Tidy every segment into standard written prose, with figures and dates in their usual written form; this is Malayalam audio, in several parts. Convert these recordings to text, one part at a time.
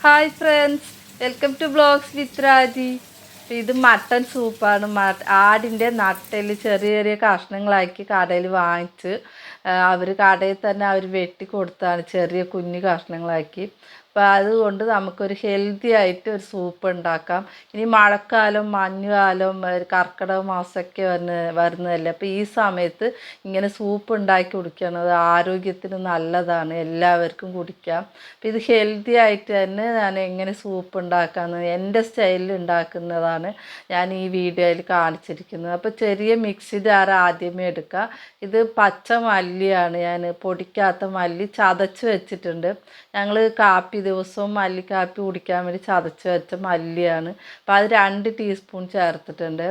Hi friends, welcome to blogs with Raji. ഇത് മട്ടൺ സൂപ്പാണ്. ആടിൻ്റെ നട്ടെല്ല് ചെറിയ ചെറിയ കഷ്ണങ്ങളാക്കി കടയിൽ വാങ്ങിച്ച് അവർ കടയിൽ തന്നെ അവർ വെട്ടി കൊടുത്താണ് ചെറിയ കുഞ്ഞു കഷ്ണങ്ങളാക്കി. അപ്പോൾ അതുകൊണ്ട് നമുക്കൊരു ഹെൽത്തി ആയിട്ട് ഒരു സൂപ്പ് ഉണ്ടാക്കാം. ഇനി മഴക്കാലം, മഞ്ഞുകാലം, കർക്കിടക മാസമൊക്കെ വരുന്നതല്ലേ. അപ്പോൾ ഈ സമയത്ത് ഇങ്ങനെ സൂപ്പ് ഉണ്ടാക്കി കുടിക്കുന്നത് ആരോഗ്യത്തിന് നല്ലതാണ്, എല്ലാവർക്കും കുടിക്കാം. അപ്പോൾ ഇത് ഹെൽത്തി ആയിട്ട് തന്നെ ഞാൻ എങ്ങനെ സൂപ്പ് ഉണ്ടാക്കാമെന്ന് എൻ്റെ സ്റ്റൈലിൽ ഉണ്ടാക്കുന്നതാണ് ഞാൻ ഈ വീഡിയോയിൽ കാണിച്ചിരിക്കുന്നത്. അപ്പോൾ ചെറിയ മിക്സി ജാർ ആദ്യമേ എടുക്കുക. ഇത് പച്ച മല്ലിയാണ്, ഞാൻ പൊടിക്കാത്ത മല്ലി ചതച്ച് വെച്ചിട്ടുണ്ട്. ഞങ്ങൾ കാപ്പി ദിവസവും മല്ലിക്കാപ്പി കുടിക്കാൻ വേണ്ടി ചതച്ച് വെച്ച മല്ലിയാണ്. അപ്പോൾ അത് 2 ടീസ്പൂൺ ചേർത്തിട്ടുണ്ട്.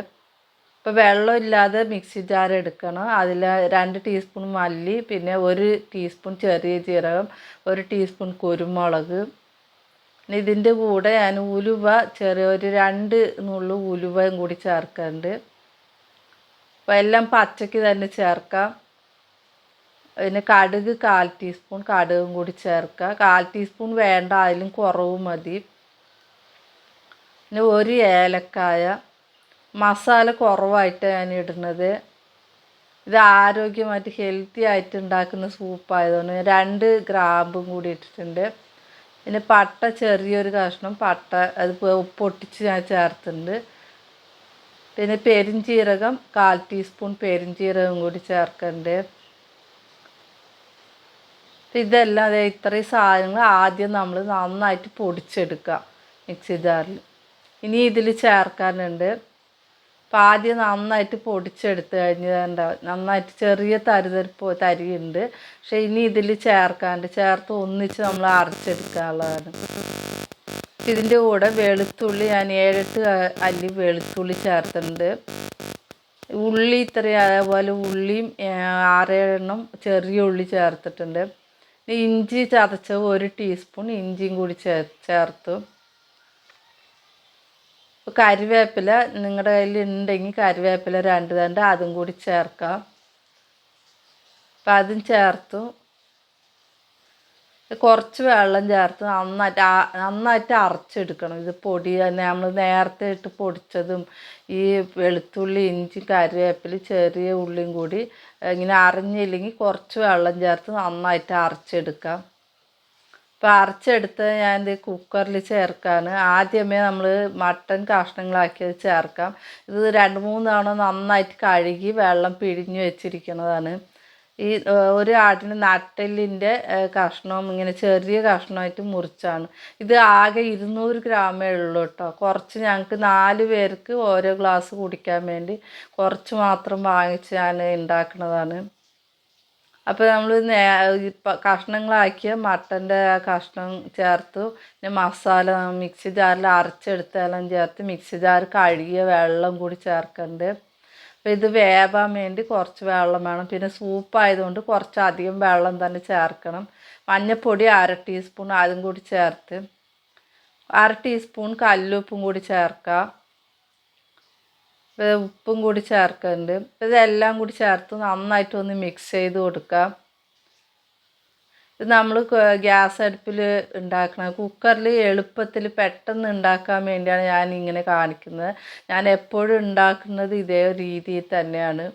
ഇപ്പോൾ വെള്ളമില്ലാതെ മിക്സി ജാർ എടുക്കണം. അതിൽ 2 ടീസ്പൂൺ മല്ലി, പിന്നെ 1 ടീസ്പൂൺ ചെറിയ ജീരകം, 1 ടീസ്പൂൺ കുരുമുളക്. ഇതിൻ്റെ കൂടെ ഞാൻ ഉലുവ ചെറിയൊരു 2 നുള്ളു ഉലുവയും കൂടി ചേർക്കുന്നുണ്ട്. അപ്പോൾ എല്ലാം പച്ചയ്ക്ക് തന്നെ ചേർക്കാം. പിന്നെ കടുക് 1/4 ടീസ്പൂൺ കടുകും കൂടി ചേർക്കുക. 1/4 ടീസ്പൂൺ വേണ്ട, അതിലും കുറവ് മതി. പിന്നെ 1 ഏലക്കായ. മസാല കുറവായിട്ട് ഞാൻ ഇടുന്നത്. ഇത് ആരോഗ്യമായിട്ട് ഹെൽത്തി ആയിട്ട് ഉണ്ടാക്കുന്ന സൂപ്പായതുകൊണ്ട് 2 ഗ്രാമ്പും കൂടി ഇട്ടിട്ടുണ്ട്. പിന്നെ പട്ട ചെറിയൊരു കഷ്ണം പട്ട അത് പൊട്ടിച്ച് ഞാൻ ചേർത്തിട്ടുണ്ട്. പിന്നെ പെരുംജീരകം 1/4 ടീസ്പൂൺ പെരുംജീരകം കൂടി ചേർക്കുന്നുണ്ട്. ഇതെല്ലാം ഇത്രയും സാധനങ്ങൾ ആദ്യം നമ്മൾ നന്നായിട്ട് പൊടിച്ചെടുക്കുക മിക്സി ജാറിൽ. ഇനി ഇതിൽ ചേർക്കാനുണ്ട്. അപ്പോൾ ആദ്യം നന്നായിട്ട് പൊടിച്ചെടുത്ത് കഴിഞ്ഞാൽ നന്നായിട്ട് ചെറിയ തരിയുണ്ട്. പക്ഷെ ഇനി ഇതിൽ ചേർത്ത് ഒന്നിച്ച് നമ്മൾ അരച്ചെടുക്കാനുള്ളതാണ്. ഇതിൻ്റെ കൂടെ വെളുത്തുള്ളി ഞാൻ 7-8 അല്ലി വെളുത്തുള്ളി ചേർത്തിട്ടുണ്ട്. ഉള്ളി ഇത്രയും, അതേപോലെ ഉള്ളിയും 6-7 എണ്ണം ചെറിയ ഉള്ളി ചേർത്തിട്ടുണ്ട്. ഇഞ്ചി ചതച്ചത് 1 ടീസ്പൂൺ ഇഞ്ചിയും കൂടി ചേർത്തു. കറിവേപ്പില നിങ്ങളുടെ കയ്യിൽ ഉണ്ടെങ്കിൽ കറിവേപ്പില 2 തണ്ട് അതും കൂടി ചേർക്കാം. അപ്പം അതും ചേർത്തു. കുറച്ച് വെള്ളം ചേർത്ത് നന്നായിട്ട് അരച്ചെടുക്കണം. ഇത് പൊടി തന്നെ നമ്മൾ നേരത്തെ ഇട്ട് പൊടിച്ചതും ഈ വെളുത്തുള്ളി, ഇഞ്ചി, കറിവേപ്പില, ചെറിയ ഉള്ളിയും കൂടി ഇങ്ങനെ അരഞ്ഞില്ലെങ്കിൽ കുറച്ച് വെള്ളം ചേർത്ത് നന്നായിട്ട് അരച്ചെടുക്കാം. അപ്പോൾ അരച്ചെടുത്ത് ഞാൻ ഇത് കുക്കറിൽ ചേർക്കാണ്. ആദ്യമേ നമ്മൾ മട്ടൺ കഷ്ണങ്ങളാക്കിയത് ചേർക്കാം. ഇത് 2-3 തവണ നന്നായിട്ട് കഴുകി വെള്ളം പിഴിഞ്ഞ് വെച്ചിരിക്കുന്നതാണ്. ഈ ഒരു ആടിന് നട്ടെല്ലിൻ്റെ കഷ്ണം ഇങ്ങനെ ചെറിയ കഷ്ണമായിട്ട് മുറിച്ചാണ്. ഇത് ആകെ 200 ഗ്രാമേ ഉള്ളൂ കേട്ടോ. കുറച്ച് ഞങ്ങൾക്ക് 4 പേർക്ക് ഓരോ ഗ്ലാസ് കുടിക്കാൻ വേണ്ടി കുറച്ച് മാത്രം വാങ്ങിച്ച് ഞാൻ ഉണ്ടാക്കുന്നതാണ്. അപ്പോൾ നമ്മൾ കഷ്ണങ്ങളാക്കിയ മട്ടൻ്റെ കഷ്ണം ചേർത്തു. പിന്നെ മസാല മിക്സി ജാറിൽ അരച്ചെടുത്തെല്ലാം ചേർത്ത് മിക്സി ജാർ കഴുകിയ വെള്ളം കൂടി ചേർക്കുന്നുണ്ട്. അപ്പോൾ ഇത് വേവാൻ വേണ്ടി കുറച്ച് വെള്ളം വേണം. പിന്നെ സൂപ്പായതുകൊണ്ട് കുറച്ചധികം വെള്ളം തന്നെ ചേർക്കണം. മഞ്ഞൾപ്പൊടി 1/2 ടീസ്പൂൺ അതും കൂടി ചേർത്ത് 1/2 ടീസ്പൂൺ കല്ലുപ്പും കൂടി ചേർക്കാം. ഉപ്പും കൂടി ചേർക്കുന്നുണ്ട്. ഇതെല്ലാം കൂടി ചേർത്ത് നന്നായിട്ടൊന്ന് മിക്സ് ചെയ്ത് കൊടുക്കാം. ഇത് നമ്മൾ ഗ്യാസ് അടുപ്പിൽ ഉണ്ടാക്കണം. കുക്കറിൽ എളുപ്പത്തിൽ പെട്ടെന്ന് ഉണ്ടാക്കാൻ വേണ്ടിയാണ് ഞാൻ ഇങ്ങനെ കാണിക്കുന്നത്. ഞാൻ എപ്പോഴും ഉണ്ടാക്കുന്നത് ഇതേ രീതിയിൽ തന്നെയാണ്.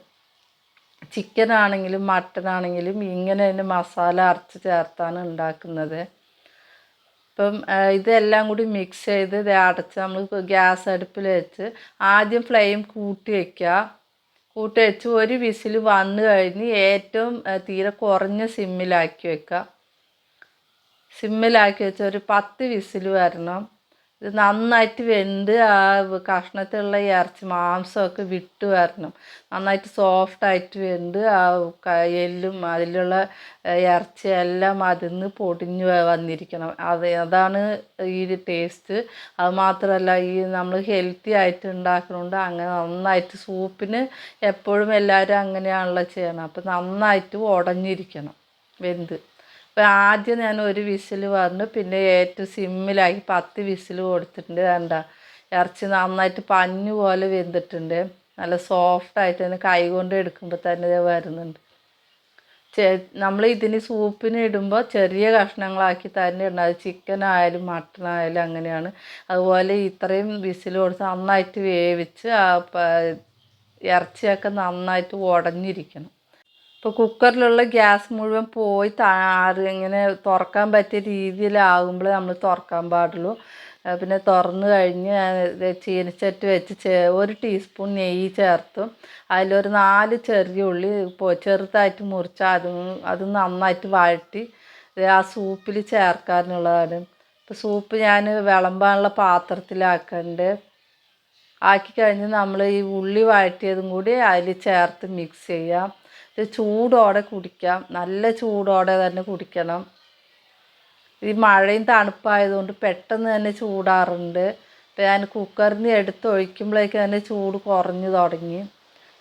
ചിക്കൻ ആണെങ്കിലും മട്ടൺ ആണെങ്കിലും ഇങ്ങനെ തന്നെ മസാല അരച്ച് ചേർത്താണ് ഉണ്ടാക്കുന്നത്. ഇപ്പം ഇതെല്ലാം കൂടി മിക്സ് ചെയ്ത് ഇത് അടച്ച് നമ്മൾ ഗ്യാസ് അടുപ്പിൽ വെച്ച് ആദ്യം ഫ്ലെയിം കൂട്ടി വെക്കുക. കൂട്ടി വെച്ച് 1 വിസിൽ വന്നു കഴിഞ്ഞ് ഏറ്റവും തീരെ കുറഞ്ഞ സിമ്മിലാക്കി വെക്കുക. സിമ്മിലാക്കി വെച്ച് ഒരു 10 വിസിൽ വരണം. ഇത് നന്നായിട്ട് വെന്ത് ആ കഷ്ണത്തിലുള്ള ഇറച്ചി മാംസമൊക്കെ വിട്ട് വരണം. നന്നായിട്ട് സോഫ്റ്റായിട്ട് വെന്ത് ആ എല്ലും അതിലുള്ള ഇറച്ചിയെല്ലാം അതിൽ നിന്ന് പൊടിഞ്ഞ് വന്നിരിക്കണം. അതാണ് ഈ ടേസ്റ്റ്. അത് മാത്രമല്ല ഈ നമ്മൾ ഹെൽത്തി ആയിട്ട് ഉണ്ടാക്കുന്നതുകൊണ്ട് അങ്ങനെ നന്നായിട്ട് സൂപ്പിന് എപ്പോഴും എല്ലാവരും അങ്ങനെയാണല്ലോ ചെയ്യണം. അപ്പോൾ നന്നായിട്ട് ഉടഞ്ഞിരിക്കണം വെന്ത്. അപ്പോൾ ആദ്യം ഞാൻ 1 വിസിൽ വന്നു, പിന്നെ ഏറ്റവും സിമ്മിലാക്കി 10 വിസിൽ കൊടുത്തിട്ടുണ്ട്. വേണ്ട ഇറച്ചി നന്നായിട്ട് പഞ്ഞു പോലെ വെന്തിട്ടുണ്ട്. നല്ല സോഫ്റ്റായിട്ട് തന്നെ കൈ കൊണ്ട് എടുക്കുമ്പോൾ തന്നെ വരുന്നുണ്ട്. നമ്മൾ ഇതിന് സൂപ്പിന് ഇടുമ്പോൾ ചെറിയ കഷ്ണങ്ങളാക്കി തന്നെ ഇടണം. അത് ചിക്കനായാലും മട്ടനായാലും അങ്ങനെയാണ്. അതുപോലെ ഇത്രയും വിസിൽ കൊടുത്ത് നന്നായിട്ട് വേവിച്ച് ഇറച്ചിയൊക്കെ നന്നായിട്ട് ഉടഞ്ഞിരിക്കണം. ഇപ്പോൾ കുക്കറിലുള്ള ഗ്യാസ് മുഴുവൻ പോയി ഇങ്ങനെ തുറക്കാൻ പറ്റിയ രീതിയിലാകുമ്പോൾ നമ്മൾ തുറക്കാൻ പാടുള്ളൂ. പിന്നെ തുറന്ന് കഴിഞ്ഞ് ചീനച്ചട്ടി വെച്ച് 1 ടീസ്പൂൺ നെയ്യ് ചേർത്തും അതിലൊരു 4 ചെറിയ ഉള്ളി ചെറുതായിട്ട് മുറിച്ച് അത് നന്നായിട്ട് വഴറ്റി ആ സൂപ്പിൽ ചേർക്കാനുള്ളതാണ്. ഇപ്പോൾ സൂപ്പ് ഞാൻ വിളമ്പാനുള്ള പാത്രത്തിലാക്കുന്നുണ്ട്. ആക്കി കഴിഞ്ഞ് നമ്മൾ ഈ ഉള്ളി വഴറ്റിയതും കൂടി അതിൽ ചേർത്ത് മിക്സ് ചെയ്യാം. ഇത് ചൂടോടെ കുടിക്കാം, നല്ല ചൂടോടെ തന്നെ കുടിക്കണം. ഈ മഴയും തണുപ്പായതുകൊണ്ട് പെട്ടെന്ന് തന്നെ ചൂടാറുണ്ട്. ഇപ്പോൾ ഞാൻ കുക്കറിൽ നിന്ന് എടുത്തൊഴിക്കുമ്പോഴേക്കും തന്നെ ചൂട് കുറഞ്ഞു തുടങ്ങി.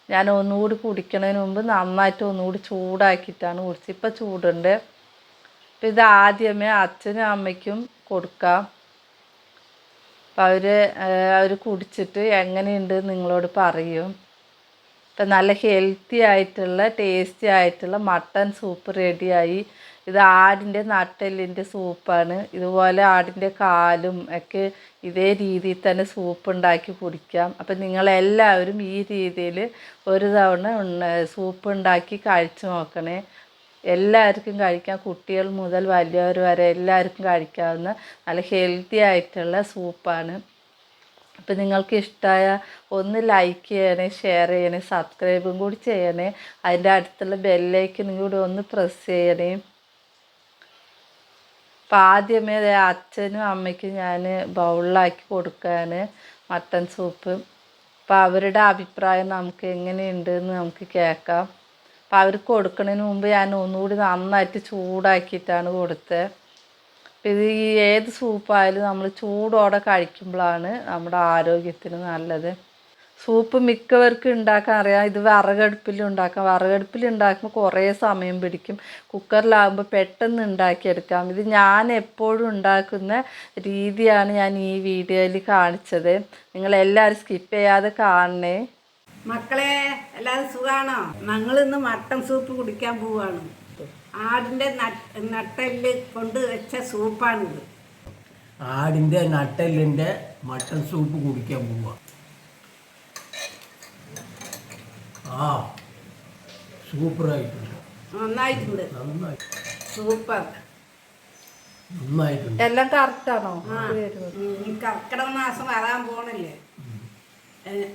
ഞാൻ ഒന്നുകൂടി കുടിക്കുന്നതിന് മുമ്പ് നന്നായിട്ട് ഒന്നുകൂടി ചൂടാക്കിയിട്ടാണ് കുടിച്ചത്. ഇപ്പം ചൂടുണ്ട്. അപ്പോൾ ഇത് ആദ്യമേ അച്ഛനും അമ്മയ്ക്കും കൊടുക്കാം. അപ്പം അവർ കുടിച്ചിട്ട് എങ്ങനെയുണ്ട് നിങ്ങളോട് പറയും. ഇപ്പം നല്ല ഹെൽത്തി ആയിട്ടുള്ള ടേസ്റ്റി ആയിട്ടുള്ള മട്ടൻ സൂപ്പ് റെഡിയായി. ഇത് ആടിൻ്റെ നട്ടെല്ലിൻ്റെ സൂപ്പാണ്. ഇതുപോലെ ആടിൻ്റെ കാലും ഒക്കെ ഇതേ രീതിയിൽ തന്നെ സൂപ്പ് ഉണ്ടാക്കി കുടിക്കാം. അപ്പം നിങ്ങളെല്ലാവരും ഈ രീതിയിൽ ഒരു തവണ സൂപ്പ് ഉണ്ടാക്കി കഴിച്ചു നോക്കണേ. എല്ലാവർക്കും കഴിക്കാം, കുട്ടികൾ മുതൽ വലിയവർ വരെ എല്ലാവർക്കും കഴിക്കാവുന്ന നല്ല ഹെൽത്തി ആയിട്ടുള്ള സൂപ്പാണ്. അപ്പം നിങ്ങൾക്ക് ഇഷ്ടമായ ഒന്ന് ലൈക്ക് ചെയ്യണേ, ഷെയർ ചെയ്യണേ, സബ്സ്ക്രൈബും കൂടി ചെയ്യണേ. അതിൻ്റെ അടുത്തുള്ള ബെല്ലൈക്കനും കൂടി ഒന്ന് പ്രസ് ചെയ്യണേ. അപ്പം ആദ്യമേ അച്ഛനും അമ്മയ്ക്കും ഞാൻ ബൗളിലാക്കി കൊടുക്കുകയാണ് മട്ടൻ സൂപ്പ്. അപ്പം അവരുടെ അഭിപ്രായം നമുക്ക് എങ്ങനെയുണ്ടെന്ന് നമുക്ക് കേൾക്കാം. അപ്പം അവർക്ക് കൊടുക്കുന്നതിന് മുമ്പ് ഞാൻ ഒന്നുകൂടി നന്നായിട്ട് ചൂടാക്കിയിട്ടാണ് കൊടുത്തത്. അപ്പം ഇത് ഏത് സൂപ്പായാലും നമ്മൾ ചൂടോടെ കഴിക്കുമ്പോഴാണ് നമ്മുടെ ആരോഗ്യത്തിന് നല്ലത്. സൂപ്പ് മിക്കവർക്കും ഉണ്ടാക്കാൻ അറിയാം. ഇത് വിറകടുപ്പിൽ ഉണ്ടാക്കാം. വിറകടുപ്പിൽ ഉണ്ടാക്കുമ്പോൾ കുറേ സമയം പിടിക്കും. കുക്കറിലാകുമ്പോൾ പെട്ടെന്ന് ഉണ്ടാക്കിയെടുക്കാം. ഇത് ഞാൻ എപ്പോഴും ഉണ്ടാക്കുന്ന രീതിയാണ് ഞാൻ ഈ വീഡിയോയിൽ കാണിച്ചത്. നിങ്ങളെല്ലാവരും സ്കിപ്പ് ചെയ്യാതെ കാണണേ. മക്കളെ എല്ലാവരും സുഖാണോ? ഞങ്ങളിന്ന് മട്ടൻ സൂപ്പ് കുടിക്കാൻ പോവാണ്. ആടിൻ്റെ നട്ടെല്ല് കൊണ്ട് വെച്ച സൂപ്പാണിത്. ആടിൻ്റെ നട്ടെല്ലിൻ്റെ മട്ടൻ സൂപ്പ് കുടിക്കാൻ പോവാ. സൂപ്പറായിട്ടുണ്ട്. നന്നായിട്ടുണ്ട്. സൂപ്പർ. നന്നായിട്ടുണ്ട്. എല്ലാം കറക്റ്റാണോ? ഈ കർക്കിടക മാസം വരാൻ പോണല്ലേ,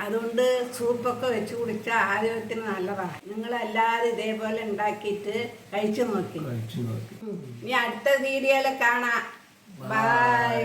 അതുകൊണ്ട് സൂപ്പൊക്കെ വെച്ച് കുടിച്ചാൽ ആരോഗ്യത്തിന് നല്ലതാണ്. നിങ്ങളെല്ലാവരും ഇതേപോലെ ഉണ്ടാക്കിയിട്ട് കഴിച്ചു നോക്കി. കഴിച്ചു നോക്കി. ഇനി അടുത്ത വീഡിയോയിൽ കാണാം. ബൈ.